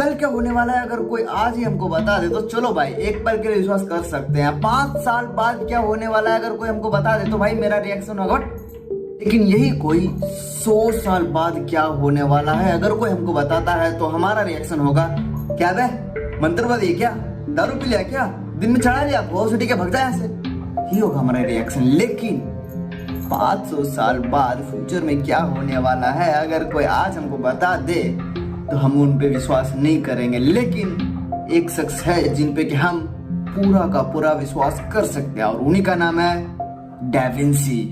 कल क्या होने वाला है अगर कोई आज ही हमको बता दे तो चलो भाई एक पल के लिए विश्वास कर सकते हैं। 5 साल बाद क्या होने वाला है अगर कोई हमको बता दे तो भाई मेरा रिएक्शन होगा। लेकिन यही कोई 100 साल बाद क्या होने वाला है अगर कोई हमको बताता है तो हमारा रिएक्शन होगा क्या बे मंत्रवादी है क्या, दारू पी लिया क्या, दिन में चढ़ा लिया, बहुत उठी के भग जाए यहाँ से, ये होगा हमारा रिएक्शन। लेकिन 500 साल बाद फ्यूचर में क्या होने वाला है अगर कोई आज हमको बता दे तो हम उन पे विश्वास नहीं करेंगे। लेकिन एक शख्स है जिन पे कि हम पूरा का पूरा विश्वास कर सकते हैं और उन्हीं का नाम है डैविंसी।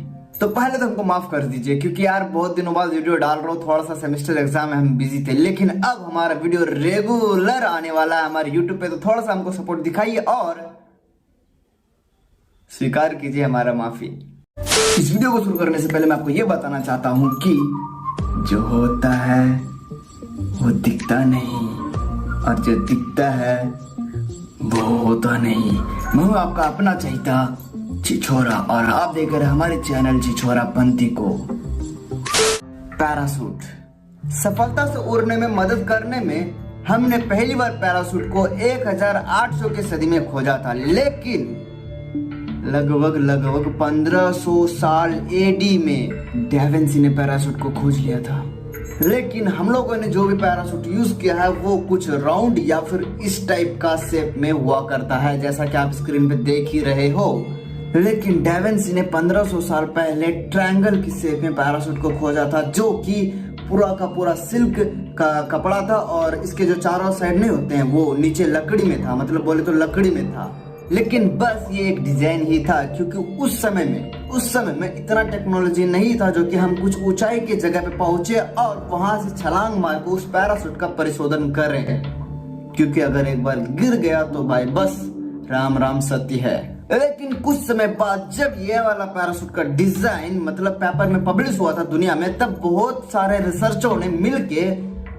तो पहले तो हमको माफ कर दीजिए क्योंकि यार बहुत दिनों बाद वीडियो डाल रहा हूँ, थोड़ा सा सेमेस्टर एग्जाम में हम बिजी थे। लेकिन अब हमारा वीडियो रेगुलर आने वाला है हमारे यूट्यूब पे, तो थोड़ा सा हमको सपोर्ट दिखाइए और स्वीकार कीजिए हमारा माफी। इस वीडियो को शुरू करने से पहले मैं आपको ये बताना चाहता हूँ कि जो होता है वो दिखता नहीं और जो दिखता है वो होता नहीं। मैं हूँ आपका अपना चहेता छिछोरा और आप देख रहे हैं हमारे चैनल छिछोरा पंथी को। पैराशूट सफलता से उड़ने में मदद करने में हमने पहली बार पैराशूट को 1800 की सदी में खोजा था, लेकिन लगभग 1500 साल एडी में डैविंसी ने पैराशूट को खोज लिया था। लेकिन हम लोगों ने जो भी पैराशूट यूज किया है वो कुछ राउंड या फिर इस टाइप का शेप में हुआ करता है, जैसा कि आप स्क्रीन पे देख ही रहे हो। लेकिन डैविंसी ने 1500 साल पहले ट्रायंगल की शेप में पैराशूट को खोजा था, जो कि पूरा का पूरा सिल्क का कपड़ा था और इसके जो चारों साइड नहीं होते हैं वो नीचे लकड़ी में था, मतलब बोले तो लकड़ी में था। लेकिन बस ये एक डिजाइन ही था क्योंकि उस समय में इतना टेक्नोलॉजी नहीं था जो कि हम कुछ ऊंचाई की जगह पे पहुंचे और वहां से छलांग मार के उस पैराशूट का परिशोधन कर रहे हैं, क्योंकि अगर एक बार गिर गया तो भाई बस राम राम सत्य है। लेकिन कुछ समय बाद जब ये वाला पैराशूट का डिजाइन मतलब पेपर में पब्लिश हुआ था दुनिया में, तब बहुत सारे रिसर्चरों ने मिलके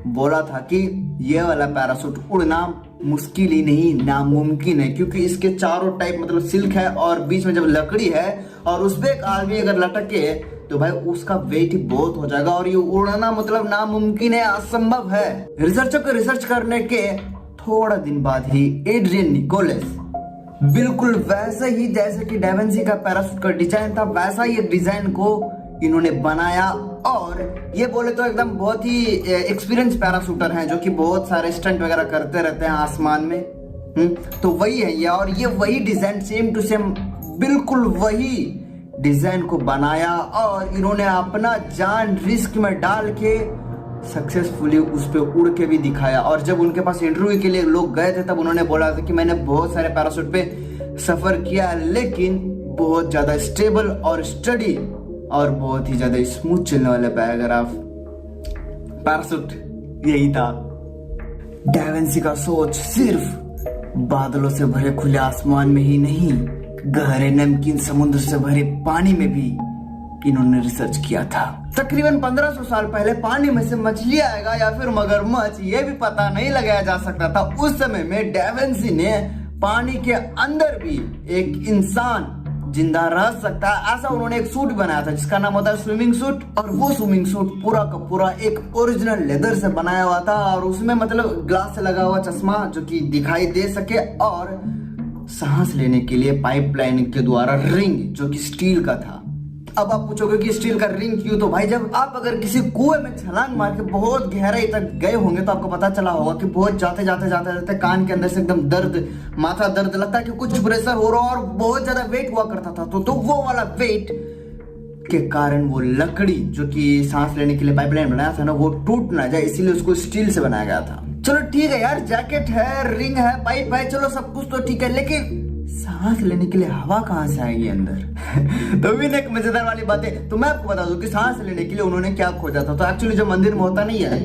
बोला था कि ये वाला पैराशूट उड़ना मुश्किल ही नहीं नामुमकिन है, क्योंकि इसके चारों टाइप मतलब सिल्क है और बीच में जब लकड़ी है और उस पे एक आदमी अगर लटके तो भाई उसका वेट ही बहुत हो जाएगा और ये उड़ना मतलब नामुमकिन है, असंभव है। रिसर्चर को रिसर्च करने के थोड़ा दिन बाद ही एड्रियन निकोलस बिल्कुल वैसे ही जैसे कि डैविंसी का पैराशूट का डिजाइन था वैसा ये डिजाइन को इन्होंने बनाया। और ये बोले तो एकदम बहुत ही एक्सपीरियंस पैराशूटर हैं जो कि बहुत सारे स्टंट वगैरह करते रहते हैं आसमान में। तो वही है ये, और ये वही डिजाइन सेम टू सेम बिल्कुल वही डिजाइन को बनाया और इन्होंने अपना जान रिस्क में डाल के सक्सेसफुली उस पे उड़ के भी दिखाया। और जब उनके पास इंटरव्यू के लिए लोग गए थे तब उन्होंने बोला था कि मैंने बहुत सारे पैराशूट पे सफर किया लेकिन बहुत ज्यादा स्टेबल और स्टडी और बहुत ही ज्यादा स्मूथ चलने वाले पैराग्राफ पैराशूट यही था। डैविंसी का सोच सिर्फ बादलों से भरे खुले आसमान में ही नहीं, गहरे नमकीन समुद्र से भरे पानी में भी इन्होंने रिसर्च किया था। तकरीबन 1500 साल पहले पानी में से मछली आएगा या फिर मगरमच्छ ये भी पता नहीं लगाया जा सकता था। उस समय में डैविंसी ने पानी के अंदर भी एक इंसान जिंदा रह सकता है ऐसा उन्होंने एक सूट बनाया था जिसका नाम होता है स्विमिंग सूट। और वो स्विमिंग सूट पूरा का पूरा एक ओरिजिनल लेदर से बनाया हुआ था और उसमें मतलब ग्लास से लगा हुआ चश्मा जो कि दिखाई दे सके और सांस लेने के लिए पाइपलाइन के द्वारा रिंग जो कि स्टील का था। अब आप पूछोगे कि स्टील का रिंग क्यों? तो भाई जब आप अगर किसी कुएं में छलांग मार के बहुत गहराई तक गए होंगे तो आपको पता चला होगा कि बहुत जाते कान के अंदर से एकदम दर्द, माथा दर्द लगता है कि कुछ प्रेशर हो रहा और बहुत ज्यादा वेट हुआ करता था। तो वो वाला वेट के कारण वो लकड़ी जो कि सांस लेने के लिए पाइपलाइन बनाया था ना वो टूट ना जाए, इसीलिए उसको स्टील से बनाया गया था। चलो ठीक है यार, जैकेट है, रिंग है, पाइप है, चलो सब कुछ तो ठीक है, लेकिन सांस लेने के लिए हवा कहां से आएगी अंदर? तो भी एक मजेदार वाली बात है। तो मैं आपको बता दूं कि सांस लेने के लिए उन्होंने क्या खोजा था। तो एक्चुअली जो मंदिर में होता नहीं है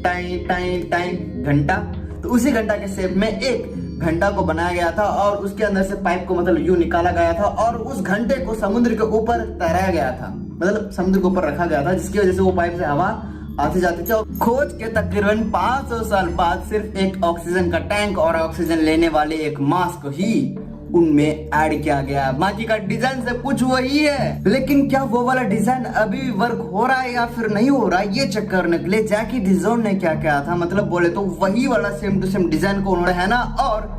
टाइम टाइम टाइम घंटा, तो उसी घंटा के शेप में एक घंटा को बनाया गया था और उसके अंदर से पाइप को मतलब यूं निकाला गया था और उस घंटे को समुद्र के ऊपर तैराया गया था, मतलब समुद्र के ऊपर रखा गया था, जिसकी वजह से वो पाइप से हवा आते जाते थे। खोज के तकरीबन 500 साल बाद सिर्फ एक ऑक्सीजन का टैंक और ऑक्सीजन लेने वाले एक मास्क ही उनमें ऐड किया गया। बाकी का डिजाइन सब कुछ वही है, लेकिन क्या वो वाला डिजाइन अभी भी वर्क हो रहा है या फिर नहीं हो रहा है, ये चेक करने के लिए जैकी डिजोन ने क्या किया था, मतलब बोले तो वही वाला सेम टू सेम डिजाइन को उन्होंने है ना, और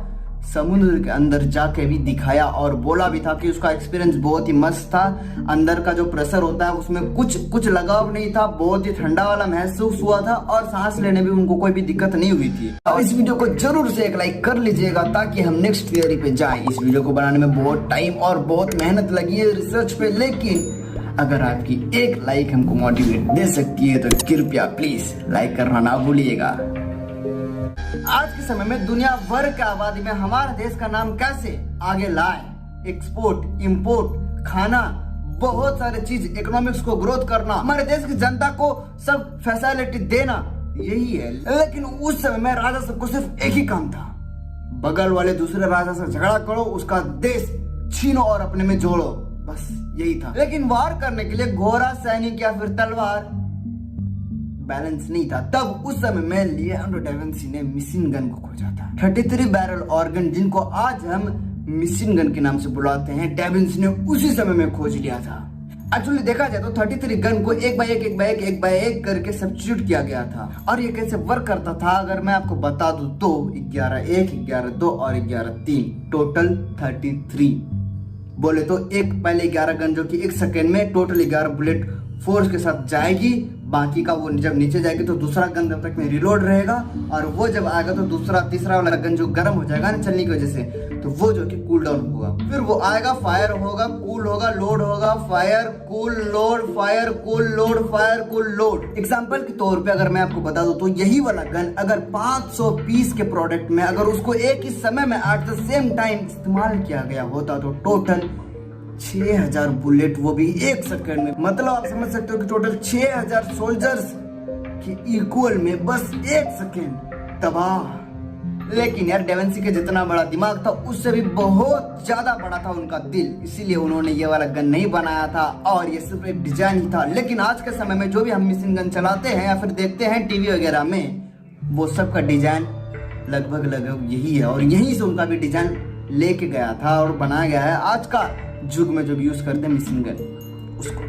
समुद्र के अंदर जाके भी दिखाया और बोला भी था कि उसका एक्सपीरियंस बहुत ही मस्त था। अंदर का जो प्रेशर होता है उसमें कुछ लगाव नहीं था, बहुत ही ठंडा वाला महसूस हुआ था और सांस लेने में उनको कोई भी दिक्कत नहीं हुई थी। और इस वीडियो को जरूर से एक लाइक कर लीजिएगा ताकि हम नेक्स्ट थियरी पे जाएं। इस वीडियो को बनाने में बहुत टाइम और बहुत मेहनत लगी है रिसर्च पे, लेकिन अगर आपकी एक लाइक हमको मोटिवेट दे सकती है तो कृपया प्लीज लाइक करना ना भूलिएगा। आज के समय में दुनिया भर की आबादी में हमारे देश का नाम कैसे आगे लाए, एक्सपोर्ट, इंपोर्ट, खाना, बहुत सारे चीज, इकोनॉमिक्स को ग्रोथ करना, हमारे देश की जनता को सब फैसिलिटी देना, यही है। लेकिन उस समय में राजा सबको सिर्फ एक ही काम था, बगल वाले दूसरे राजा से झगड़ा करो, उसका देश छीनो और अपने में जोड़ो, बस यही था। लेकिन वार करने के लिए घोड़ा, सैनिक या फिर तलवार बैलेंस नहीं था। तब उस समय में लियोनार्डो डा विंची ने मशीन गन को खोजा था। 33 बैरल ऑर्गन, जिनको आज हम मशीन गन के नाम से बुलाते हैं, डा विंची ने उसी समय में खोज लिया था। एक्चुअली देखा जाए तो 33 गन को एक बाय एक करके सब्स्टिट्यूट किया गया था। और ये कैसे वर्क करता था अगर मैं आपको बता दूं तो 11-1, 11-2 और 11-3, टोटल 33। बोले तो पहले 11 गन जो कि 1 सेकेंड में टोटल 11 बुलेट फोर्स के साथ जाएगी, बाकी का वो जब नीचे जाएगी तो दूसरा गन तब तक में रिलोड रहेगा, और वो जब आएगा तो तीसरा वाला गन जो गर्म हो जाएगा ना चलने की वजह से, तो वो जो कि कूल डाउन होगा, फिर वो आएगा, फायर होगा, कूल होगा, लोड होगा, fire cool load, fire cool load, fire cool load. Example के तौर पे अगर मैं आपको बता दूं तो यही वाला गन अगर 500 पीस के प्रोडक्ट में अगर उसको एक ही समय में एट द सेम टाइम इस्तेमाल किया गया होता तो टोटल 6000 बुलेट, वो भी 1 सेकंड में, मतलब आप समझ सकते हो कि टोटल 6000 सोल्जर्स के इक्वल में बस 1 सेकंड तबाह। लेकिन यार डा विंची के जितना बड़ा दिमाग था उससे भी बहुत ज्यादा बड़ा था उनका दिल, इसीलिए उन्होंने ये वाला गन नहीं बनाया था और ये सिर्फ एक डिजाइन ही था। लेकिन आज के समय में जो भी हम मशीन गन चलाते हैं या फिर देखते हैं टीवी वगैरह में, वो सब का डिजाइन लगभग यही है और यहीं से उनका भी डिजाइन लेके गया था और बनाया गया है आज का युग में जो भी यूज करते हैं मशीन गन उसको।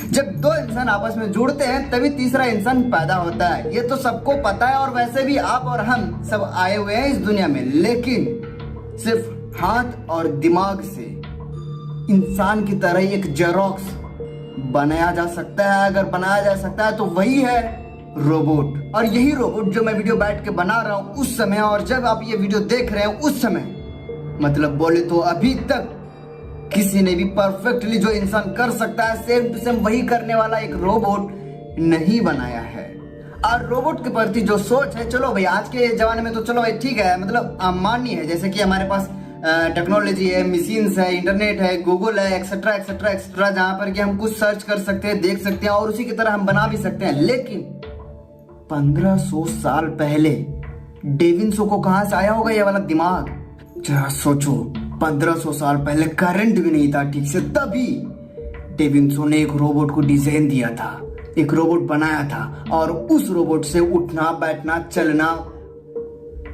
जब दो इंसान आपस में जुड़ते हैं तभी तीसरा इंसान पैदा होता है, ये तो सबको पता है। और वैसे भी आप और हम सब आए हुए हैं इस दुनिया में, लेकिन सिर्फ हाथ और दिमाग से इंसान की तरह एक जेरोक्स बनाया जा सकता है। अगर बनाया जा सकता है तो वही है रोबोट। और यही रोबोट जो मैं वीडियो बैठ के बना रहा हूं उस समय, और जब आप ये वीडियो देख रहे हैं उस समय, मतलब बोले तो अभी तक किसी ने भी परफेक्टली जो इंसान कर सकता है सेम टू सेम वही करने वाला एक रोबोट नहीं बनाया है। और रोबोट के प्रति जो सोच है, चलो भाई आज के जमाने में तो चलो भाई ठीक है, मतलब मान्य है, जैसे कि हमारे पास टेक्नोलॉजी है, मशीन्स है, इंटरनेट है, गूगल है, एक्सेट्रा एक्सेट्रा एक्सेट्रा, जहां पर कि हम कुछ सर्च कर सकते हैं, देख सकते हैं और उसी की तरह हम बना भी सकते हैं। लेकिन 1500 साल पहले डा विंची को कहां से आया होगा ये वाला दिमाग? जरा सोचो, 1500 साल पहले करंट भी नहीं था ठीक से, तभी डा विंची ने एक रोबोट को डिजाइन दिया था, एक रोबोट बनाया था और उस रोबोट से उठना, बैठना, चलना,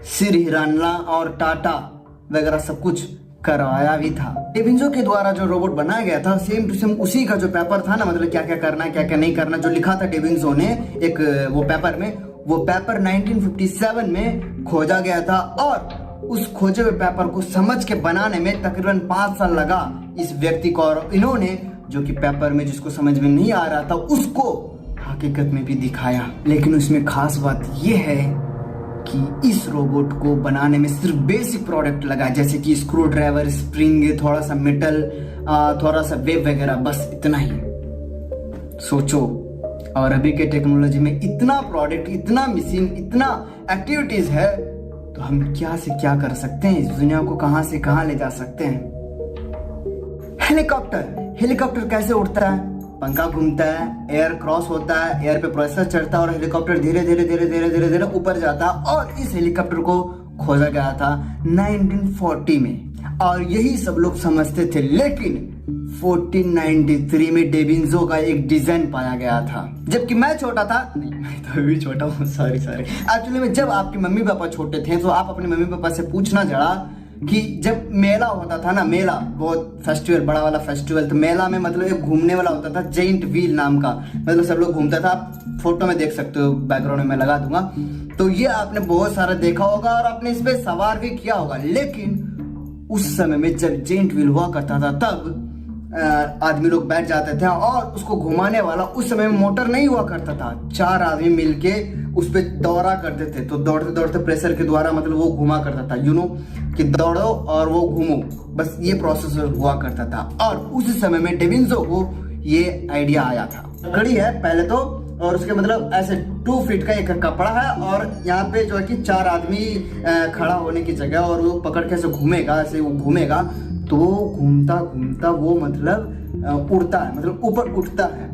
सिर हिलाना और टाटा वगैरह सब कुछ करवाया भी था। डा विंची के द्वारा जो रोबोट बनाया गया था सेम टू सेम उसी का जो पेपर था ना, मतलब क्या क्या करना है क्या क्या नहीं करना, जो लिखा था डा विंची ने एक वो पेपर में, वो पेपर 1957 में खोजा गया था। और उस खोजे हुए पेपर को समझ के बनाने में तकरीबन 5 साल लगा इस व्यक्ति को, और इन्होंने जो कि पेपर में जिसको समझ में नहीं आ रहा था उसको हकीकत में भी दिखाया। लेकिन उसमें खास बात यह है कि इस रोबोट को बनाने में सिर्फ बेसिक प्रोडक्ट लगा, जैसे कि स्क्रू ड्राइवर, स्प्रिंग, थोड़ा सा मेटल, थोड़ा सा वेब वगैरह, बस इतना ही। सोचो, और अभी के टेक्नोलॉजी में इतना प्रोडक्ट, इतना मशीन, इतना एक्टिविटीज है, तो हम क्या से क्या कर सकते हैं, इस दुनिया को कहां से कहां ले जा सकते हैं। हेलीकॉप्टर कैसे उड़ता है? पंखा घूमता है, एयर क्रॉस होता है, एयर पे प्रोसेसर चढ़ता है और हेलीकॉप्टर धीरे धीरे ऊपर जाता है। और इस हेलीकॉप्टर को खोजा गया था 1940 में और यही सब लोग समझते थे। लेकिन 1493 में डा विंची का एक डिजाइन पाया गया था, जबकि मैं छोटा था, नहीं मैं तो अभी छोटा हूँ, सॉरी। एक्चुअली में जब आपके मम्मी पापा छोटे थे तो आप अपने मम्मी पापा से पूछना जरा कि जब मेला होता था ना, मेला बहुत फेस्टिवल, बड़ा वाला फेस्टिवल, तो मेला में मतलब एक घूमने वाला होता था जेंट व्हील नाम का, मतलब सब लोग घूमता था। आप फोटो में देख सकते हो, बैकग्राउंड में मैं लगा दूंगा। तो ये आपने बहुत सारा देखा होगा और आपने इस पे सवार भी किया होगा। लेकिन उस समय में जब जेंट व्हील हुआ करता था तब आदमी लोग बैठ जाते थे और उसको घुमाने वाला, उस समय में मोटर नहीं हुआ करता था, 4 आदमी मिलके उस पे दौड़ा करते थे। तो दौड़ते दौड़ते प्रेशर के द्वारा मतलब वो घुमा करता था, कि दौड़ो और वो घूमो, बस ये प्रोसेस हुआ करता था। और उस समय में डेविंसो को ये आइडिया आया था। कड़ी है पहले तो, और उसके मतलब ऐसे 2 फीट का एक कपड़ा है और यहाँ पे जो है कि 4 आदमी खड़ा होने की जगह, और वो पकड़ के ऐसे घूमेगा, ऐसे वो घूमेगा तो घूमता घूमता वो मतलब उड़ता है, मतलब ऊपर उठता है।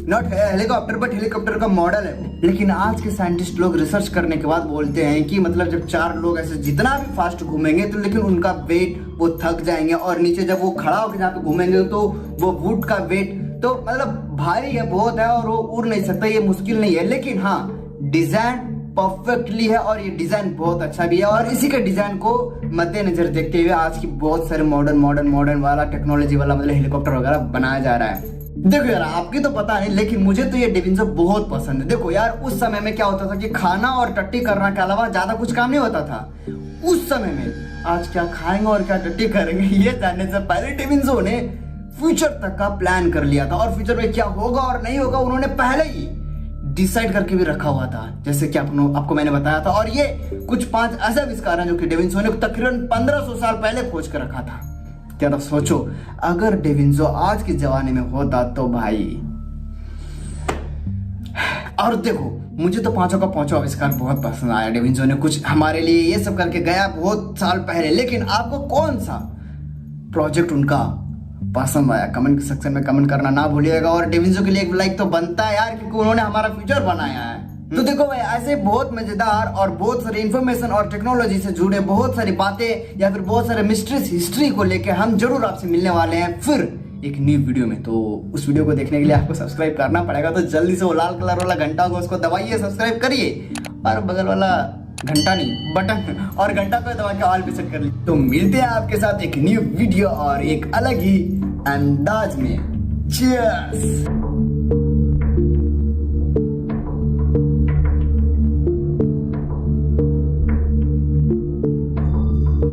नॉट हेलीकॉप्टर बट हेलीकॉप्टर का मॉडल है वो। लेकिन आज के साइंटिस्ट लोग रिसर्च करने के बाद बोलते हैं कि मतलब जब 4 लोग ऐसे जितना भी फास्ट घूमेंगे तो लेकिन उनका वेट वो थक जाएंगे, और नीचे जब वो खड़ा होकर जहाँ पे घूमेंगे तो वो वुड का वेट तो मतलब भारी है, बहुत है, और वो उड़ नहीं सकता, ये मुश्किल नहीं है। लेकिन हाँ, डिजाइन परफेक्टली है और ये डिजाइन बहुत अच्छा भी है। और इसी के डिजाइन को मद्देनजर देखते हुए आज की बहुत सारे मॉडर्न वाला टेक्नोलॉजी वाला मतलब हेलीकॉप्टर वगैरह बनाया जा रहा है। देखो यार, आपकी तो पता नहीं, लेकिन मुझे तो ये डेविंसो बहुत पसंद है। देखो यार, उस समय में क्या होता था कि खाना और टट्टी करने के अलावा ज्यादा कुछ काम नहीं होता था उस समय में। आज क्या खाएंगे और क्या टट्टी करेंगे, ये जानने से पहले डेविंसो ने फ्यूचर तक का प्लान कर लिया था, और फ्यूचर में क्या होगा और नहीं होगा उन्होंने पहले ही डिसाइड करके भी रखा हुआ था, जैसे कि आपको मैंने बताया था। और ये कुछ 5 ऐसे आविष्कार हैं जो कि डेविंसो ने तकरीबन 1500 साल पहले खोज कर रखा था। क्या तो सोचो, अगर डेविंसो आज के जमाने में होता तो भाई। और देखो, मुझे तो 5 का 5 आविष्कार बहुत पसंद आया। डेविंसो ने कुछ हमारे लिए ये सब करके गया बहुत साल पहले। लेकिन आपको कौन सा प्रोजेक्ट उनका पसंद आया, कमेंट सेक्शन में कमेंट करना ना भूलिएगा। और डेविंसो के लिए एक लाइक तो बनता है यार, क्योंकि उन्होंने हमारा फ्यूचर बनाया है। तो देखो भाई, ऐसे बहुत मजेदार और बहुत सारे इंफॉर्मेशन और टेक्नोलॉजी से जुड़े बहुत सारी बातें या फिर बहुत सारे मिस्ट्रीज हिस्ट्री को लेके हम जरूर आपसे मिलने वाले हैं फिर एक न्यू वीडियो में। तो उस वीडियो को देखने के लिए आपको सब्सक्राइब करना पड़ेगा, तो जल्दी से वो लाल कलर वाला घंटा होगा उसको दबाइए, सब्सक्राइब करिए, और बगल वाला घंटा नहीं बटन और घंटा को दबा के ऑल पे सेट कर लीजिए। तो मिलते हैं आपके साथ एक न्यू वीडियो और एक अलग ही अंदाज में। चीयर्स।